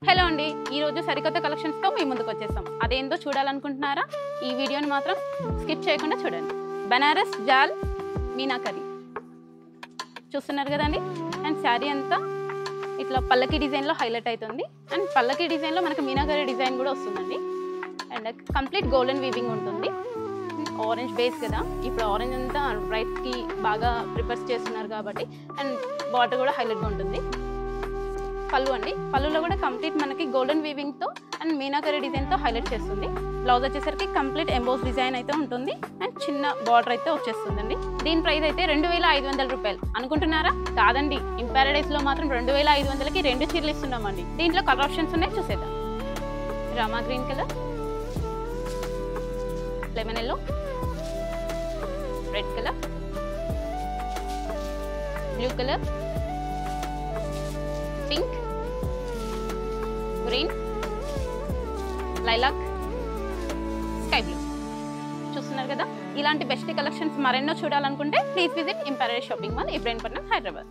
Hello అండి, ఈరోజు సరికొత్త కలెక్షన్స్తో మీ ముందుకు వచ్చేస్తాం. అదేందో చూడాలనుకుంటున్నారా? ఈ వీడియోని మాత్రం స్కిప్ చేయకుండా చూడండి. బనారస్ జాల్ మీనాకరీ చూస్తున్నారు కదండి. అండ్ శారీ అంతా ఇట్లా పల్లకి డిజైన్లో హైలైట్ అవుతుంది. అండ్ పల్లకి డిజైన్లో మనకు మీనాకరీ డిజైన్ కూడా వస్తుందండి. అండ్ కంప్లీట్ గోల్డెన్ వీవింగ్ ఉంటుంది. ఆరెంజ్ బేస్ కదా, ఇప్పుడు ఆరెంజ్ అంతా రైట్కి బాగా ప్రిపేర్ చేస్తున్నారు కాబట్టి. అండ్ బార్డర్ కూడా హైలైట్గా ఉంటుంది. పళ్ళు అండి, పళ్ళులో కూడా కంప్లీట్ మనకి గోల్డెన్ వీవింగ్తో అండ్ మీనాకరీ డిజైన్తో హైలైట్ చేస్తుంది. బ్లౌజ్ వచ్చేసరికి కంప్లీట్ ఎంబోస్ డిజైన్ అయితే ఉంటుంది. అండ్ చిన్న బార్డర్ అయితే వచ్చేస్తుందండి. దీని ప్రైస్ అయితే 2500 రూపాయలు అనుకుంటున్నారా? కాదండి, ఇంపారడైజ్లో మాత్రం 2500కి 2 చీరలు ఇస్తున్నామండి. దీంట్లో కలర్ ఆప్షన్స్ ఉన్నాయి, చూసేద్దాం. Rama green colour, lemon yellow, red colour, blue colour, pink, green, lilac, sky blue చూస్తున్నారు కదా. ఇలాంటి బెస్ట్ కలెక్షన్స్ మరెన్నో చూడాలనుకుంటే please visit Imparadise shopping mall, Ibrahimpatnam, Hyderabad.